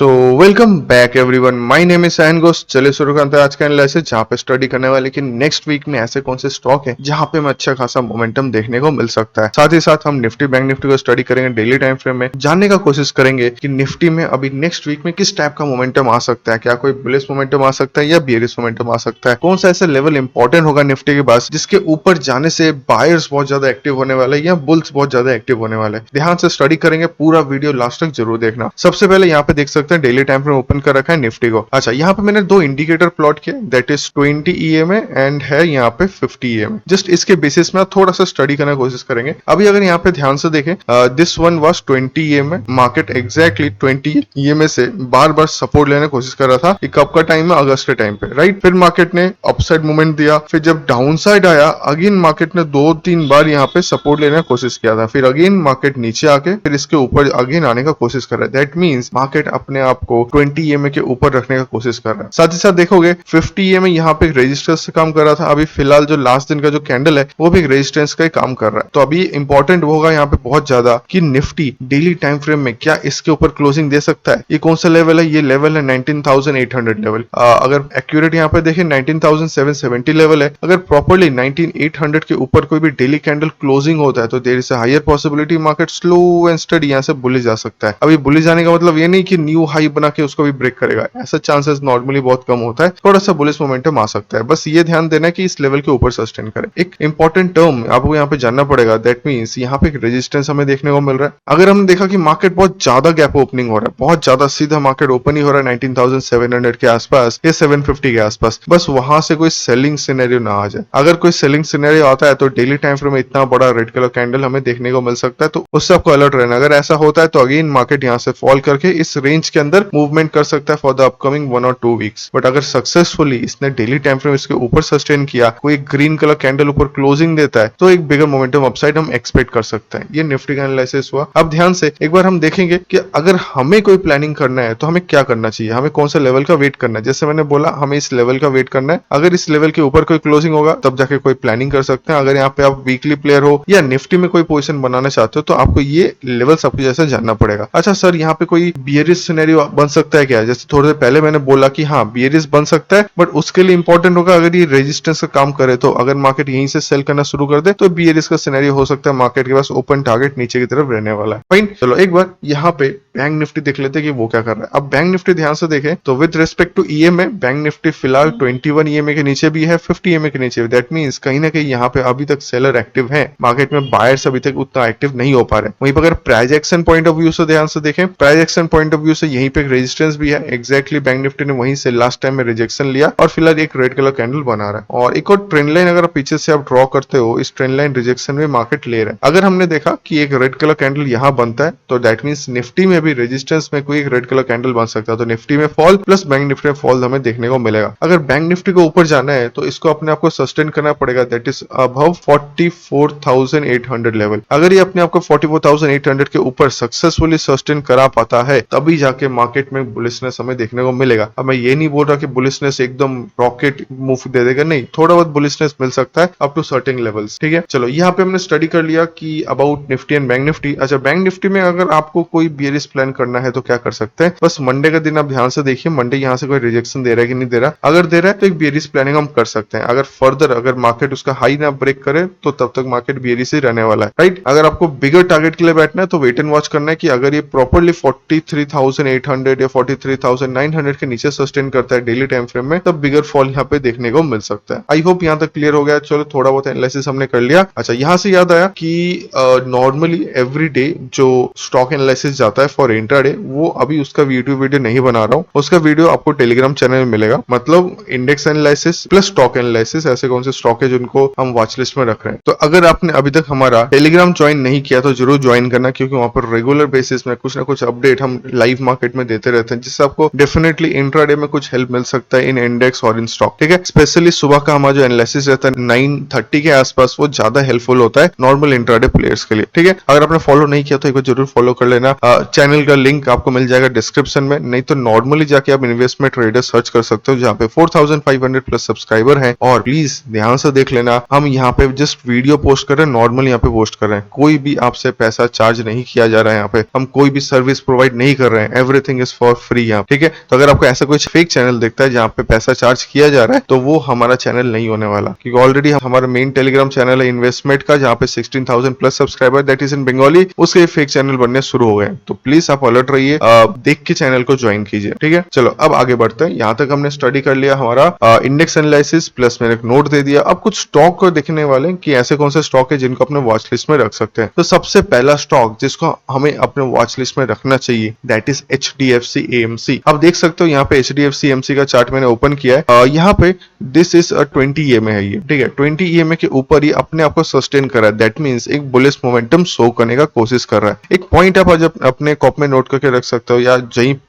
So welcome back everyone, my name is Sain Ghosh. चलिए शुरू करते हैं आज का एनालिसिस, जहाँ पे स्टडी करने वाले कि नेक्स्ट वीक में ऐसे कौन से स्टॉक है जहाँ पे हमें अच्छा खासा मोमेंटम देखने को मिल सकता है। साथ ही साथ हम निफ्टी बैंक निफ्टी को स्टडी करेंगे डेली टाइम फ्रेम में, जानने का कोशिश करेंगे कि निफ्टी में अभी नेक्स्ट वीक में किस टाइप का मोमेंटम आ सकता है। क्या कोई बुलिश मोमेंटम आ सकता है या बियरिश मोमेंटम आ सकता है। कौन सा ऐसा लेवल इंपॉर्टेंट होगा निफ्टी के पास जिसके ऊपर जाने से बायर्स बहुत ज्यादा एक्टिव होने वाले या बुल्स बहुत ज्यादा एक्टिव होने वाले। ध्यान से स्टडी करेंगे, पूरा वीडियो लास्ट तक जरूर देखना। सबसे पहले यहाँ पे देख सकते हैं डेली टाइम फ्रेम ओपन कर रखा है निफ्टी को। अच्छा, यहाँ पे मैंने दो इंडिकेटर प्लॉट किए, दैट इज 20 EMA एंड है यहाँ पे 50 EMA। जस्ट इसके बेसिस में थोड़ा सा स्टडी करने की कोशिश करेंगे। अभी अगर यहाँ पे ध्यान से देखें, this one was 20 EMA, market exactly 20 EMA से बार बार सपोर्ट लेने की कोशिश कर रहा था। ये कब का टाइम है? अगस्त के टाइम पे, राइट। फिर मार्केट ने अपसाइड मूवमेंट दिया, फिर जब डाउन साइड आया अगेन मार्केट ने 2-3 बार यहाँ पे सपोर्ट लेने की कोशिश किया था। फिर अगेन मार्केट नीचे आके फिर इसके ऊपर अगेन आने का कोशिश कर रहा है। दैट मीन्स मार्केट अपने आप को 20 EMA के ऊपर रखने का कोशिश कर रहा है। साथ ही साथ देखोगे 50 EMA यहाँ पे एक रेजिस्टेंस से काम कर रहा था। अभी फिलहाल जो लास्ट दिन का जो कैंडल है वो भी एक रेजिस्टेंस का ही काम कर रहा है। तो अभी इंपॉर्टेंट होगा यहाँ पे बहुत ज्यादा कि निफ्टी डेली टाइम फ्रेम में क्या इसके ऊपर क्लोजिंग दे सकता है। ये कौन सा लेवल है? ये लेवल है 19,800 लेवल। अगर एक्यूरेट यहाँ पे देखें 19,770 लेवल है। अगर प्रॉपर्ली 19,800 के ऊपर कोई भी डेली कैंडल क्लोजिंग होता है तो there is a higher possibility market slow and steady यहाँ से बुलिश जा सकता है। अभी बुलिश जाने का मतलब ये नहीं कि न्यू हाई बना के उसको भी ब्रेक करेगा, ऐसा चांसेस नॉर्मली बहुत कम होता है। थोड़ा सा बुलिश मोमेंटम आ सकता है, बस ये ध्यान देना कि इस लेवल के ऊपर सस्टेन करे। एक इंपॉर्टेंट टर्म आपको यहाँ पे जानना पड़ेगा, दैट मींस यहाँ पे एक रेजिस्टेंस हमें देखने को मिल रहा है। अगर हमने देखा कि मार्केट बहुत ज्यादा गैप ओपनिंग हो रहा है, बहुत ज्यादा सीधा मार्केट ओपन ही हो रहा है 19,700 के आसपास या 750 के आसपास, बस वहां से कोई सेलिंग सिनेरियो ना आ जाए। अगर कोई सेलिंग सिनेरियो आता है तो डेली टाइम फ्रेम में इतना बड़ा रेड कलर कैंडल हमें देखने को मिल सकता है, तो उससे आपको अलर्ट रहना। अगर ऐसा होता है तो अगेन मार्केट यहाँ से फॉल करके इस रेंज के अंदर मूवमेंट कर सकता है फॉर द अपकमिंग 1 और 2 वीक्स। बट अगर सक्सेसफुली इसने डेली टाइम फ्रेम इसके ऊपर सस्टेन किया, कोई ग्रीन कलर कैंडल ऊपर क्लोजिंग देता है, तो एक बिगर मोमेंटम अपसाइड हम एक्सपेक्ट कर सकते हैं। ये निफ्टी का एनालिसिस हुआ। अब ध्यान से एक बार हम देखेंगे कि अगर हमें कोई प्लानिंग करना है तो हमें क्या करना चाहिए, हमें कौन सा लेवल का वेट करना है। जैसे मैंने बोला, हमें इस लेवल का वेट करना है। अगर इस लेवल के ऊपर कोई क्लोजिंग होगा तब जाके कोई प्लानिंग कर सकते हैं। अगर यहाँ पे आप वीकली प्लेयर हो या निफ्टी में कोई पोजीशन बनाना चाहते हो तो आपको ये लेवल सबको जैसे जानना पड़ेगा। अच्छा सर, यहाँ पे कोई बियरिश सिनेरियो बन सकता है क्या? जैसे थोड़ी देर पहले मैंने बोला कि हाँ बियरिश बन सकता है, बट उसके लिए इंपॉर्टेंट होगा अगर ये रेजिस्टेंस का काम करे, तो अगर मार्केट यहीं से सेल करना शुरू कर दे तो बियरिश का सिनेरियो हो सकता है। मार्केट के पास ओपन टारगेट नीचे की तरफ रहने वाला है। फाइन, चलो एक बार यहाँ पे बैंक निफ्टी देख लेते हैं कि वो क्या कर रहा है। अब बैंक निफ्टी ध्यान से देखें तो with respect to EMA, bank Nifty फिलहाल 21 EMA के नीचे भी है, 50 EMA के नीचे। दैट मींस कहीं ना कहीं यहाँ पे अभी तक सेलर एक्टिव है, मार्केट में बायर्स अभी तक उतना एक्टिव नहीं हो पा रहे। वहीं पर अगर price action point of view से ध्यान से देखें, price action point of view से यहीं पे एक रेजिस्टेंस भी है। एग्जैक्टली बैंक निफ्टी ने वहीं से लास्ट टाइम में रिजेक्शन लिया और फिलहाल एक रेड कलर कैंडल बना रहा है। और एक और ट्रेंड लाइन अगर पीछे से आप ड्रॉ करते हो, इस ट्रेंड लाइन रिजेक्शन में मार्केट ले रहा है। अगर हमने देखा कि एक रेड कलर कैंडल यहाँ बनता है तो दैट मींस निफ्टी में भी रेजिस्टेंस में कोई एक रेड कलर कैंडल बन सकता है, तो निफ्टी में फॉल प्लस बैंक निफ्टी में फॉल हमें देखने को मिलेगा। अगर बैंक निफ्टी को ऊपर जाना है तो इसको अपने आप को सस्टेन करना पड़ेगा, दैट इज अबव 44,800 लेवल। अगर ये अपने आप को 44,800 के ऊपर सक्सेसफुली सस्टेन करा पाता है तभी जाके मार्केट में बुलिशनेस हमें देखने को मिलेगा। अब मैं ये नहीं बोल रहा कि बुलिशनेस एकदम रॉकेट मूव दे देगा, नहीं, थोड़ा बहुत बुलिशनेस मिल सकता है अप टू सर्टेन लेवल्स। ठीक है, चलो यहाँ पे हमने स्टडी कर लिया कि about Nifty and bank Nifty. अच्छा, बैंक निफ्टी में अगर आपको कोई बियरिश प्लान करना है तो क्या कर सकते हैं? बस मंडे का दिन आप ध्यान से देखिए, मंडे यहाँ से कोई रिजेक्शन दे रहा है कि नहीं दे रहा। अगर दे रहा है तो एक बियरिश प्लानिंग हम कर सकते हैं। अगर फर्दर अगर मार्केट उसका हाई ना ब्रेक करे तो तब तक मार्केट बियरिश ही रहने वाला है, राइट। अगर आपको बिगर टारगेट के लिए बैठना है तो वेट एंड वॉच करना है कि अगर ये प्रॉपर्ली 43,800 या 43,900 के नीचे सस्टेन करता है डेली टाइम फ्रेम में, तब बिगर फॉल यहाँ पे देखने को मिल सकता है। आई होप यहाँ तक क्लियर हो गया। चलो थोड़ा बहुत एनालिसिस हमने कर लिया। अच्छा, यहाँ से याद आया कि नॉर्मली एवरी डे जो स्टॉक एनालिसिस जाता है फॉर इंट्राडे, वो अभी उसका वीडियो नहीं बना रहा हूँ। उसका वीडियो आपको टेलीग्राम चैनल में मिलेगा। मतलब index analysis plus stock analysis, ऐसे कौन से स्टॉक है जिनको हम वॉच लिस्ट में रख रहे हैं। तो अगर आपने अभी तक हमारा टेलीग्राम ज्वाइन नहीं किया तो जरूर ज्वाइन करना, क्योंकि वहां पर रेगुलर बेसिस में कुछ ना कुछ अपडेट हम लाइव मार्केट में देते रहते हैं, जिससे आपको डेफिनेटली इंट्राडे में कुछ हेल्प मिल सकता है इन इंडेक्स और इन स्टॉक। ठीक है, स्पेशली सुबह का हमारा जो एनालिसिस रहता है 9:30 के आसपास, वो ज्यादा हेल्पफुल होता है नॉर्मल इंट्राडे प्लेयर्स के लिए। ठीक है, अगर आपने फॉलो नहीं किया तो एक बार जरूर फॉलो कर लेना। चैनल का लिंक आपको मिल जाएगा डिस्क्रिप्शन में, नहीं तो नॉर्मली जाके आप इन्वेस्टमेंट ट्रेडर सर्च कर सकते हो, जहाँ पे 4,500 प्लस सब्सक्राइबर हैं। और प्लीज ध्यान से देख लेना, हम यहाँ पे जस्ट वीडियो पोस्ट कर रहे हैं, नॉर्मल यहाँ पे पोस्ट कर रहे हैं, कोई भी आपसे पैसा चार्ज नहीं किया जा रहा है। यहाँ पे हम कोई भी सर्विस प्रोवाइड नहीं कर रहे हैं। एवरीथिंग इज फॉर फ्री यहाँ, ठीक है। तो अगर आपको ऐसा कुछ फेक चैनल दिखता है जहाँ पे पैसा चार्ज किया जा रहा है तो वो हमारा चैनल नहीं होने वाला, क्योंकि ऑलरेडी हमारा मेन टेलीग्राम चैनल है इन्वेस्टमेंट का जहाँ पे 16,000 plus subscriber that is in Bengali, उसके फेक चैनल बनने शुरू हो गए। तो प्लीज आप अलर्ट रहिए, देख के चैनल को ज्वाइन कीजिए, ठीक है। चलो अब आगे बढ़ते हैं। यहाँ तक हमने स्टडी कर लिया हमारा इंडेक्स एनालिसिस प्लस मैंने एक नोट दे दिया। अब कुछ स्टॉक को देखने वाले कि ऐसे कौन से स्टॉक है जिनको अपने वॉच लिस्ट में रख सकते हैं। तो सबसे पहला स्टॉक जिसको हमें अपने वॉच लिस्ट में रखना चाहिए दैट इज HDFC AMC। आप देख सकते हो यहाँ पे HDFC AMC का चार्ट मैंने ओपन किया है। यहाँ पे दिस इज 20 EMA है ये, ठीक है। 20 EMA के ऊपर ही अपने आप को सस्टेन कर रहा है, दैट मींस एक बुलिश मोमेंटम शो करने का कोशिश कर रहा है। एक पॉइंट आप आज अपने कॉप में नोट करके रख सकते हो या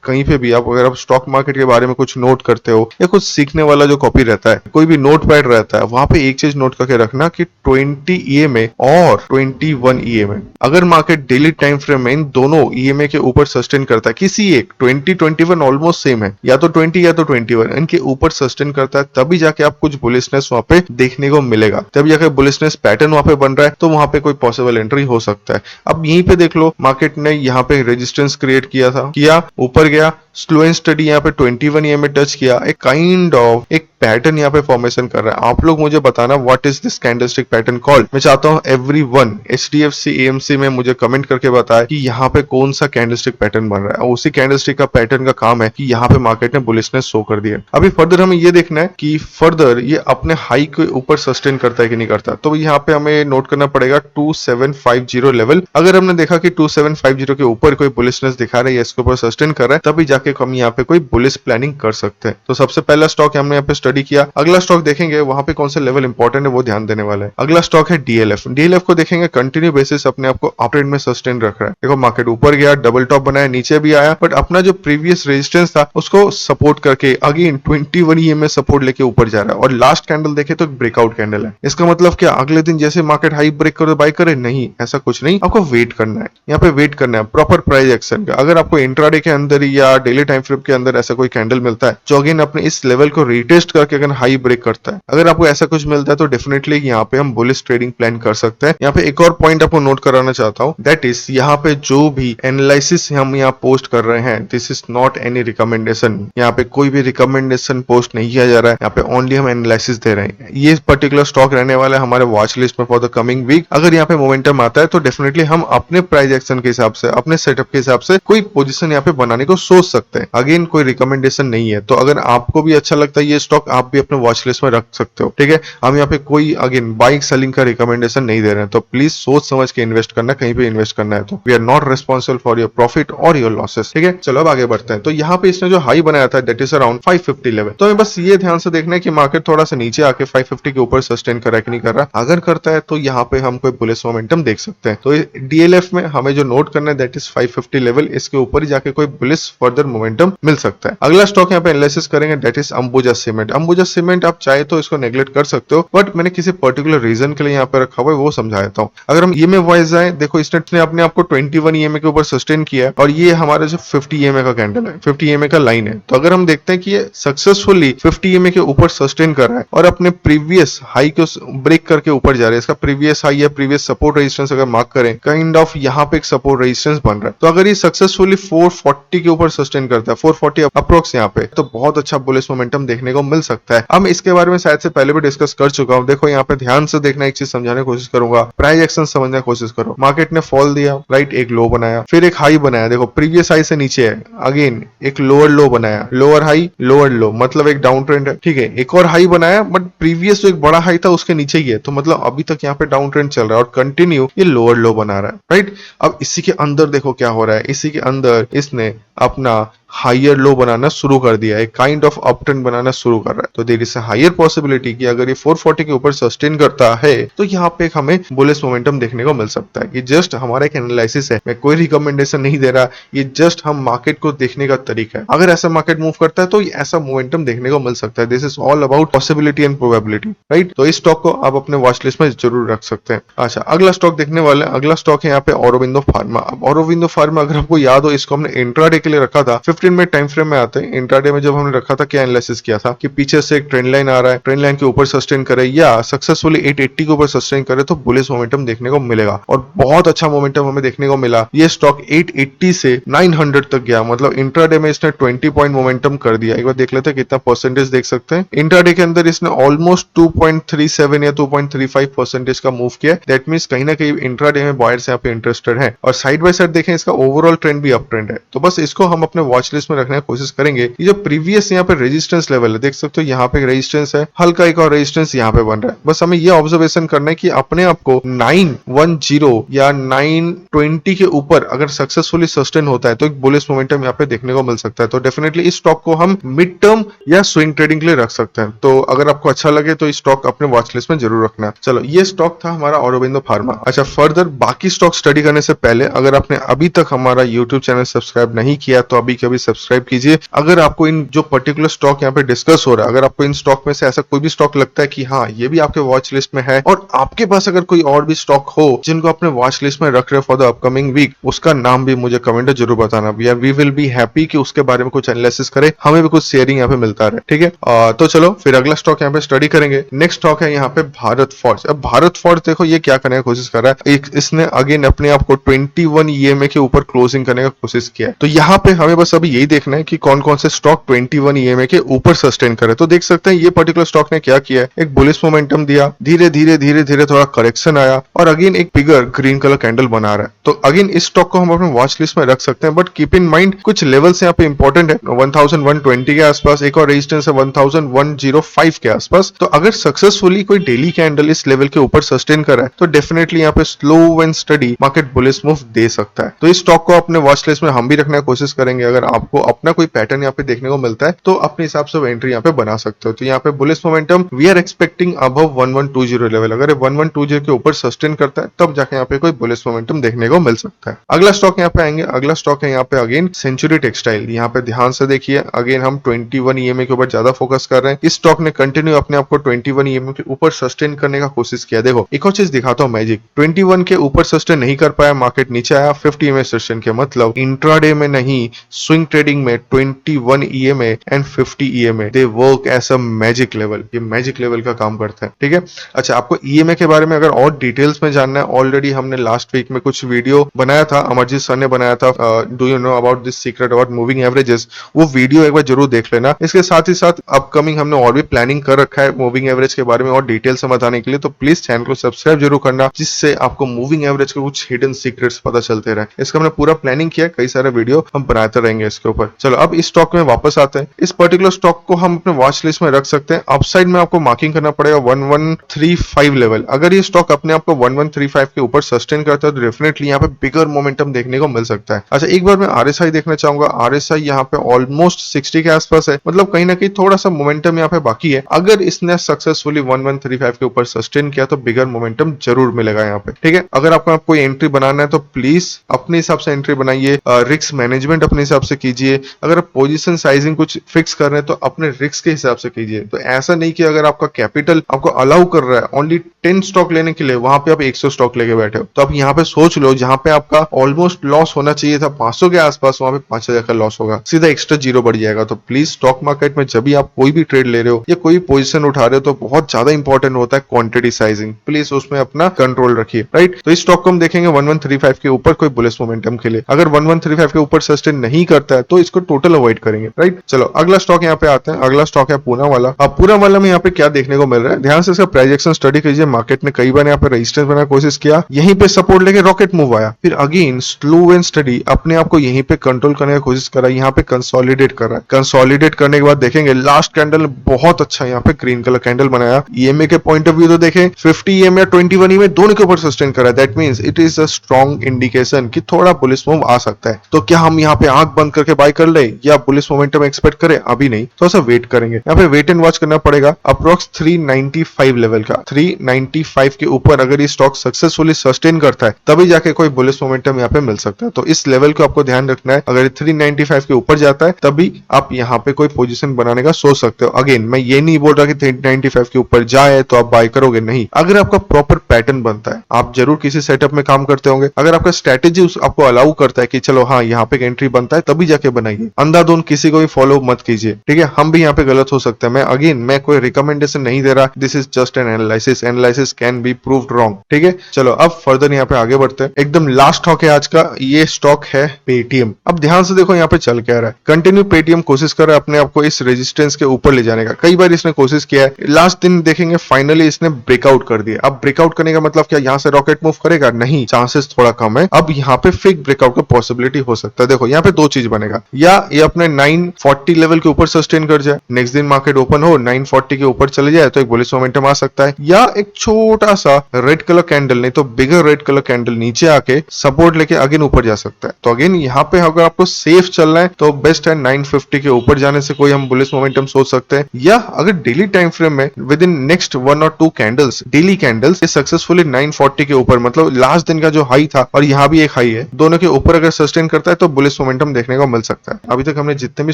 कहीं पे भी आप अगर आप स्टॉक मार्केट के बारे में कुछ नोट करते हो या कुछ सीखने वाला जो कॉपी रहता है, कोई भी नोट पैड रहता है, वहां पे एक चीज नोट करके रखना कि 20 EMA और 21 EMA अगर मार्केट डेली टाइम फ्रेम में इन दोनों EMA के ऊपर सस्टेन करता है, किसी एक 20-21 ऑलमोस्ट सेम है, या तो 20 या तो 21 इनके ऊपर सस्टेन करता है, तभी जाके आप कुछ बुलिशनेस वहां पे देखने को मिलेगा, तभी जाके बुलिशनेस पैटर्न वहां पे बन रहा है, तो वहां पे कोई पॉसिबल एंट्री हो सकता है। अब यहीं पे देख लो मार्केट ने यहाँ पे रेजिस्टेंस क्रिएट किया ऊपर गया, स्लो एंड स्टडी यहाँ पे 21 EMA टच किया, एक काइंड ऑफ एक पैटर्न यहाँ पे फॉर्मेशन कर रहा है। आप लोग मुझे बताना what is this candlestick pattern called. मैं चाहता हूँ एवरीवन HDFC AMC में मुझे कमेंट करके बताए कि यहाँ पे कौन सा कैंडलस्टिक पैटर्न बन रहा है, और उसी कैंडलस्टिक का पैटर्न का काम है कि यहाँ पे मार्केट ने बुलिशनेस शो कर दिया। अभी फर्दर हमें ये देखना है कि फर्दर ये अपने हाई के ऊपर सस्टेन करता है कि नहीं करता। तो यहाँ पे हमें नोट करना पड़ेगा 2750 लेवल। अगर हमने देखा कि 2750 के ऊपर कोई बुलिशनेस दिखा रहा है या इसके ऊपर सस्टेन कर रहा है, तभी जाके हम यहाँ पे कोई बुलिश प्लानिंग कर सकते हैं। तो सबसे पहला स्टॉक हमने यहाँ पे स्टडी किया। अगला स्टॉक देखेंगे वहां पे कौन सा लेवल इंपॉर्टेंट है वो ध्यान देने वाला है। अगला स्टॉक है DLF को देखेंगे कंटिन्यू बेसिस अपने आप को अपट्रेंड में सस्टेन रख रहा है। देखो मार्केट ऊपर गया, डबल टॉप बनाया, नीचे भी आया, बट अपना जो प्रीवियस रेजिस्टेंस था उसको सपोर्ट करके अगेन 21 EMA सपोर्ट लेके ऊपर जा रहा है। और लास्ट कैंडल देखे तो ब्रेकआउट कैंडल है। इसका मतलब क्या अगले दिन जैसे मार्केट हाई ब्रेक करे बाय करे? नहीं, ऐसा कुछ नहीं, आपको वेट करना है, यहाँ पे वेट करना है प्रॉपर प्राइस एक्शन का। अगर आपको इंट्राडे के अंदर या डेली टाइम फ्रेम के अंदर ऐसा कोई कैंडल मिलता है जो अगेन अपने इस लेवल को रिटेस्ट करके अगर हाई ब्रेक करता है, अगर आपको ऐसा कुछ मिलता है तो डेफिनेटली यहाँ पे हम बुलिश ट्रेडिंग प्लान कर सकते हैं। यहाँ पे एक और पॉइंट आपको नोट कराना चाहता हूँ, दैट इज यहाँ पे जो भी एनालिसिस हम यहाँ पोस्ट कर रहे हैं this is not any recommendation. यहाँ पे कोई भी रिकमेंडेशन पोस्ट नहीं किया जा रहा है, यहाँ पे ओनली हम एनालिसिस दे रहे हैं। ये पर्टिकुलर स्टॉक रहने वाला है हमारे वॉच लिस्ट में फॉर द कमिंग वीक। अगर यहाँ पे मोमेंटम आता है तो डेफिनेटली हम अपने प्राइस एक्शन के हिसाब से, अपने सेटअप के हिसाब से कोई पोजीशन यहाँ पे बनाने को सोच सकते हैं। अगेन कोई रिकमेंडेशन नहीं है, तो अगर आपको भी अच्छा लगता है ये स्टॉक आप भी अपने वॉच लिस्ट में रख सकते हो, ठीक है। हम यहाँ पे कोई अगेन बाइंग सेलिंग का रिकमेंडेशन नहीं दे रहे हैं, तो प्लीज सोच समझ के इन्वेस्ट करना, कहीं पे इन्वेस्ट करना है तो we are not responsible for your profit और योर लॉसेस, ठीक है। चलो अब आगे बढ़ते हैं। तो यहाँ पे इसने जो हाई बनाया था दैट इज अराउंड 550 लेवल। तो हमें बस ये ध्यान से देखना है कि मार्केट थोड़ा सा नीचे आके 550 के ऊपर सस्टेन कर रहा है कि नहीं कर रहा। अगर करता है तो यहाँ पे हम कोई बुलिश मोमेंटम देख सकते हैं। तो DLF में हमें जो नोट करना है दैट इज 550 लेवल, इसके ऊपर ही जाके कोई बुलिश फर्दर मोमेंटम मिल सकता है। अगला स्टॉक यहाँ पे एनालिसिस करेंगे that is Ambuja cement. Ambuja cement आप चाहे तो इसको नेग्लेक्ट कर सकते हो, बट मैंने किसी पर्टिकुलर रीजन के लिए यहाँ पे रखा हुआ है वो समझा देता हूँ। अगर हम EMA वाइज जाए, देखो इसने अपने आप को 21 EMA के ऊपर सस्टेन किया है और ये हमारा जो 50 EMA का कैंडल है, 50 EMA का लाइन है। तो अगर हम देखते हैं कि ये सक्सेसफुली 50 EMA के ऊपर सस्टेन कर रहा है और अपने प्रीवियस हाई को ब्रेक करके ऊपर जा रहा है, इसका प्रीवियस हाई या प्रीवियस सपोर्ट रेजिस्टेंस अगर मार्क करें, काइंड ऑफ यहाँ पे एक सपोर्ट रेजिस्टेंस बन रहा है। तो अगर ये सक्सेसफुली 440 के ऊपर सस्टेन करता है, 440 अप्रोक्स यहाँ पे, तो बहुत अच्छा बुलिश मोमेंटम देखने को मिल सकता है। अब इसके बारे में शायद से पहले भी डिस्कस कर चुका हूँ। देखो यहाँ पे ध्यान से देखना, एक चीज समझाने की कोशिश करूंगा, प्राइस एक्शन समझने की कोशिश करो। मार्केट ने फॉल दिया, राइट, एक लो बनाया, फिर एक हाई बनाया, देखो प्रीवियस हाई से नीचे है, अगेन एक लोअर लो बनाया, लोअर हाई लोअर लो, मतलब एक डाउन ट्रेंड है, ठीक है। एक और हाई बनाया बट प्रीवियस जो एक बड़ा हाई था उसके नीचे ही है, तो मतलब अभी तक यहाँ पे डाउन ट्रेंड चल रहा है और कंटिन्यू ये लोअर लो बना रहा है, राइट। अब इसी के अंदर देखो क्या हो रहा है, इसी के अंदर इसने अपना हायर लो बनाना शुरू कर दिया है, काइंड ऑफ अप ट्रेंड बनाना शुरू कर रहा है। तो there is a higher possibility कि अगर ये 440 के ऊपर सस्टेन करता है तो यहाँ पे हमें बुलिश मोमेंटम देखने को मिल सकता है। ये जस्ट हमारा एक एनालिसिस है, मैं कोई रिकमेंडेशन नहीं दे रहा, ये जस्ट हम मार्केट को देखने का तरीका है। अगर ऐसा मार्केट मूव करता है तो ऐसा मोमेंटम देखने को मिल सकता है। This is all about possibility and probability, right. तो इस स्टॉक को आप अपने वॉच लिस्ट में जरूर रख सकते हैं। अच्छा, अगला स्टॉक देखने वाले, अगला स्टॉक है यहाँ पे ऑरोबिंदो फार्मा। अब ऑरोबिंदो फार्मा अगर आपको याद हो, इसको हमने इंट्राडे के लिए रखा था 15 मिनट टाइम फ्रेम में आते हैं। इंट्राडे में जब हमने रखा था क्या एनालिसिस किया था कि पीछे से एक ट्रेंड लाइन आ रहा है, ट्रेंड लाइन के ऊपर सस्टेन करे या सक्सेसफुली 880 के ऊपर सस्टेन करे तो बुलिश मोमेंटम देखने को मिलेगा। और बहुत अच्छा मोमेंटम हमें देखने को मिला। ये स्टॉक 880 से 900 तक गया, मतलब इंट्राडे में इसने 20 पॉइंट मोमेंटम कर दिया। एक बार देख लेते हैं कितना परसेंटेज देख सकते हैं। इंट्राडे के अंदर इसने ऑलमोस्ट 2.37 या 2.35% का मूव किया। दैट मींस कहीं ना कहीं इंट्राडे में बायर्स यहाँ पे इंटरेस्टेड है। और साइड बाय साइड देखें इसका ओवरऑल ट्रेंड भी अप ट्रेंड है। तो बस इसको हम अपने वॉच लिस्ट में रखने की कोशिश करेंगे। ये जो प्रीवियस यहाँ पे रेजिस्टेंस लेवल है देख सकते हो, यहाँ पे रेजिस्टेंस है, हल्का एक और रेजिस्टेंस यहाँ पे बन रहा है। बस हमें ये ऑब्जर्वेशन करना है कि अपने आप को 910 या 920 के ऊपर अगर सक्सेसफुली सस्टेन होता है तो एक बुलिश मोमेंटम यहाँ पे देखने को मिल सकता है। तो डेफिनेटली इस स्टॉक को हम मिड टर्म या स्विंग ट्रेडिंग के लिए रख सकते हैं। तो अगर आपको अच्छा लगे तो इस स्टॉक अपने वॉच लिस्ट में जरूर रखना। चलो, ये स्टॉक था हमारा औरोबिंदो फार्मा। अच्छा, फर्दर बाकी स्टॉक स्टडी करने से पहले अगर आपने अभी तक हमारा यूट्यूब चैनल सब्सक्राइब नहीं किया तो अभी कभी सब्सक्राइब कीजिए। अगर आपको इन जो पर्टिकुलर स्टॉक यहाँ पे डिस्कस हो रहा है, अगर आपको इन स्टॉक में से ऐसा कोई भी स्टॉक लगता है कि हाँ ये भी आपके वॉच लिस्ट में है और आपके पास अगर कोई और भी स्टॉक हो जिनको अपने वॉच लिस्ट में रख रहे हो फॉर द अपकमिंग वीक, उसका नाम भी मुझे कमेंट में जरूर बताना। वी विल बी हैप्पी कि उसके बारे में कुछ एनालिसिस करे, हमें भी कुछ शेयरिंग यहाँ पे मिलता रहे। ठीक है, तो चलो फिर अगला स्टॉक यहाँ पे स्टडी करेंगे। नेक्स्ट स्टॉक है यहाँ पे भारत फॉर्ज। अब भारत फॉर्ज देखो ये क्या करने की कोशिश कर रहा है। इसने अगेन अपने आप को 21 EMA के ऊपर क्लोजिंग करने का कोशिश किया है। तो यहाँ पे हमें बस अभी यही देखना है कि कौन कौन से स्टॉक 21 EMA के ऊपर सस्टेन करे। तो देख सकते हैं ये पर्टिकुलर स्टॉक ने क्या किया है, एक बुलिश मोमेंटम दिया, धीरे धीरे थोड़ा करेक्शन आया और अगेन एक बिगर ग्रीन कलर कैंडल बना रहा है। तो अगेन इस स्टॉक को हम अपने वॉच लिस्ट में रख सकते हैं, बट कीप इन माइंड कुछ लेवल्स यहाँ पे इंपॉर्टेंट है। 1120 के आसपास एक और रेजिस्टेंस है 1105 के आसपास। तो अगर सक्सेसफुली कोई डेली कैंडल इस लेवल के ऊपर सस्टेन कर रहा है तो डेफिनेटली यहाँ पे slow and steady market bullish move दे सकता है। तो इस स्टॉक को अपने वॉच लिस्ट में हम भी रखने की कोशिश करेंगे। अगर आपको अपना कोई पैटर्न यहाँ पे देखने को मिलता है तो अपने हिसाब से एंट्री यहाँ पे बना सकते हो। तो यहाँ पे bullish momentum we are expecting above 1120 level. अगर 1120 के ऊपर सस्टेन करता है तब जाके यहाँ पे कोई बुलिश मोमेंटम देखने को मिल सकता है। अगला स्टॉक यहाँ पे आएंगे। अगला स्टॉक है यहाँ पे अगेन सेंचुरी टेक्सटाइल। यहाँ पे ध्यान से देखिए, अगेन हम 21 EMA के ऊपर ज्यादा फोकस कर रहे हैं। इस स्टॉक ने कंटिन्यू अपने आप को 21 EMA के ऊपर सस्टेन करने का कोशिश किया। देखो एक और चीज दिखाता हूँ मैजिक, 21 के ऊपर सस्टेन नहीं कर पाया, मार्केट नीचे आया 50 EMA सस्टेन के, मतलब इंट्राडे में नहीं स्विंग ट्रेडिंग में 21 EMA and 50 EMA they work as a magic level. ये मैजिक लेवल का काम करता है। ठीक है, अच्छा आपको EMA के बारे में अगर और डिटेल्स में जानना है, ऑलरेडी हमने लास्ट वीक में कुछ वीडियो बनाया था, अमरजीत सर ने बनाया था, do you know about this secret about moving averages, वो वीडियो एक बार जरूर देख लेना। इसके साथ ही साथ अपकमिंग हमने और भी प्लानिंग कर रखा है मूविंग एवरेज के बारे में और डिटेल से बताने के लिए, तो प्लीज चैनल को सब्सक्राइब जरूर करना जिससे आपको मूविंग एवरेज के कुछ हिडन सीक्रेट्स पता चलते रहे। इसका हमने पूरा प्लानिंग किया, कई सारे वीडियो हम बनाते रहेंगे इसके ऊपर। चलो अब इस स्टॉक में वापस आते हैं। इस पर्टिकुलर स्टॉक को हम अपने वॉच लिस्ट में रख सकते हैं। अपसाइड में आपको मार्किंग करना पड़ेगा 1135 लेवल। अगर ये स्टॉक अपने आप को 1135 के ऊपर सस्टेन करता है तो डेफिनेटली यहाँ पे बिगर मोमेंटम देखने को मिल सकता है। अच्छा एक बार मैं RSI देखना चाहूंगा। RSI यहाँ पे ऑलमोस्ट 60 के आसपास है, मतलब कहीं ना कहीं थोड़ा सा मोमेंटम यहाँ पे बाकी है। अगर इसने सक्सेसफुली 1135 के ऊपर सस्टेन किया तो बिगर मोमेंटम जरूर मिलेगा यहाँ पे। ठीक है, अगर आपको कोई एंट्री बनाना है तो प्लीज अपने हिसाब से एंट्री बनाइए, रिस्क मैनेजमेंट अपने हिसाब से कीजिए। अगर आप पोजीशन साइजिंग कुछ फिक्स कर रहे हैं तो अपने रिस्क के हिसाब से कीजिए। तो ऐसा नहीं कि अगर आपका कैपिटल आपको अलाउ कर रहा है ओनली 10 स्टॉक लेने के लिए, वहां पे आप 100 स्टॉक लेके बैठे हो, तो आप यहाँ पे सोच लो जहां पे आपका ऑलमोस्ट लॉस होना चाहिए था 500 के आसपास, वहां पे 5000 का लॉस होगा, सीधा एक्स्ट्रा जीरो बढ़ जाएगा। तो प्लीज स्टॉक मार्केट में जब भी आप कोई भी ट्रेड ले रहे हो या कोई पोजीशन उठा रहे हो तो बहुत ज्यादा इंपॉर्टेंट होता है क्वांटिटी साइजिंग। प्लीज उसमें अपना कंट्रोल रखिए। राइट, तो इस स्टॉक को हम देखेंगे 1135 के ऊपर कोई बुलिश मोमेंटम के लिए। अगर 1135 के ऊपर सस्टेन नहीं करता है तो इसको टोटल अवॉइड करेंगे। राइट, चलो अगला स्टॉक यहाँ पे आते हैं। अगला स्टॉक है पूना वाला। अब पूना वाला में यहाँ पे क्या देखने को मिल रहा है, ध्यान से इसका प्राइस एक्शन स्टडी कीजिए। मार्केट ने कई बार यहाँ पे रेजिस्टेंस बनाने की कोशिश किया, यहीं पे सपोर्ट लेके रॉकेट मूव आया, फिर अगेन स्लो एंड स्टडी अपने आप को यहीं पे कंट्रोल करने की कोशिश कर रहा है, यहाँ पे कंसोलिडेट कर रहा है। कंसोलिडेट करने के बाद देखेंगे लास्ट कैंडल बहुत अच्छा यहाँ पे ग्रीन कलर कैंडल बनाया। EMA के पॉइंट ऑफ व्यू तो देखें 50 EMA या 21 EMA दोनों के ऊपर सस्टेन कर रहा है। That means it is a strong indication कि थोड़ा बुलिश मूव आ सकता है। तो क्या हम यहाँ पे आंख बंद करके बाय कर ले या बुलिश मोमेंटम एक्सपेक्ट करें? अभी नहीं, थोड़ा सा वेट करेंगे। यहाँ पे वेट एंड वॉच करना पड़ेगा। अप्रोक्स 395 लेवल का, 395 के ऊपर अगर ये स्टॉक सक्सेसफुली सस्टेन करता है तभी जाके कोई बुलिश मोमेंटम यहाँ पे मिल सकता है। तो इस लेवल को आपको ध्यान रखना है। अगर 395 के ऊपर जाता है तभी आप यहाँ पे कोई पोजीशन बनाने का सोच सकते हो। अगेन मैं ये नहीं बोल रहा कि 395 के ऊपर जाए तो आप बाय करोगे, नहीं। अगर आपका प्रॉपर पैटर्न बनता है, आप जरूर किसी सेटअप में काम करते होंगे, अगर आपका स्ट्रेटेजी आपको अलाउ करता है कि चलो हाँ यहाँ पे एंट्री बनता है, तभी जाके बनाइए, अंधाधुंध किसी को भी फॉलो मत कीजिए, ठीक है। हम भी यहाँ पे गलत हो सकते हैं। मैं कोई रिकमेंडेशन नहीं दे रहा, this is just an analysis can be proved wrong, ठीक है। चलो अब फर्दर यहाँ पे आगे बढ़ते हैं। एकदम लास्ट स्टॉक है आज का, ये स्टॉक है पेटीएम। अब ध्यान से देखो यहाँ पे चल क्या रहा है। कंटिन्यू पेटीएम कोशिश कर रहा है अपने आप को इस रेजिस्टेंस के ऊपर ले जाने का, कई बार इसने कोशिश किया है। लास्ट दिन देखेंगे फाइनली इसने ब्रेकआउट कर दिया। अब ब्रेकआउट करने का मतलब क्या, यहाँ से रॉकेट मूव करेगा? नहीं, चांसेस थोड़ा कम है। अब यहाँ पे फेक ब्रेकआउट का पॉसिबिलिटी हो सकता है। देखो यहाँ पे दो चीज बनेगा, या ये अपने 940 लेवल के ऊपर सस्टेन कर जाए, नेक्स्ट दिन मार्केट ओपन हो 940 के ऊपर चले जाए तो एक बुलिश मोमेंटम आ सकता है, या एक छोटा सा रेड कलर कैंडल, नहीं तो बिगर रेड कलर कैंडल नीचे आके सपोर्ट लेके अगेन ऊपर जा सकता है। तो अगेन यहाँ पे अगर आपको सेफ चलना है तो बेस्ट है 950 के ऊपर जाने से कोई हम बुलिश मोमेंटम सोच सकते हैं। या अगर डेली टाइम फ्रेम में विद इन नेक्स्ट 1 और 2 कैंडल्स, डेली कैंडल्स ये सक्सेसफुली 940 के ऊपर, मतलब लास्ट दिन का जो हाई था और यहाँ भी एक हाई है, दोनों के ऊपर अगर सस्टेन करता है तो बुलिश मोमेंटम देखने को मिल सकता है। अभी तक हमने जितने भी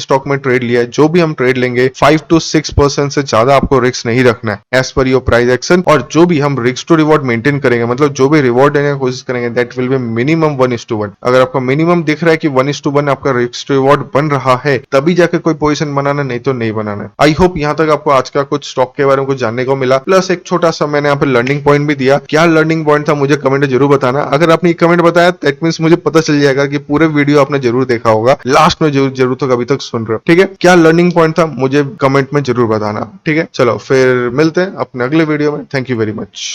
स्टॉक में ट्रेड लिया है, जो भी हम ट्रेड लेंगे 5 to 6% से ज्यादा आपको रिस्क नहीं रखना है as per your price action. और जो भी हम रिस्क टू रिवॉर्ड मेंटेन करेंगे, मतलब जो भी रिवॉर्ड देने की कोशिश करेंगे, दैट विल बी मिनिमम 1:1। अगर आपका मिनिमम दिख रहा है कि 1:1 आपका रिस्क टू रिवॉर्ड बन रहा है, तभी जाकर कोई पोजीशन बनाना, नहीं तो नहीं बनाना। आई होप यहाँ तक आपको आज का कुछ स्टॉक के बारे में कुछ जानने को मिला, प्लस एक छोटा सा मैंने यहाँ पे लर्निंग पॉइंट भी दिया। क्या लर्निंग पॉइंट था मुझे कमेंट में जरूर बताना। अगर आपने कमेंट बताया दैट मींस मुझे पता चल जाएगा कि पूरे वीडियो आपने जरूर देखा होगा, लास्ट में जरूर तक अभी तक सुन रहे हो, ठीक है। क्या लर्निंग पॉइंट था मुझे कमेंट में जरूर बताना, ठीक है। चलो फिर मिलते हैं अपने अगले वीडियो में। Thank you very much.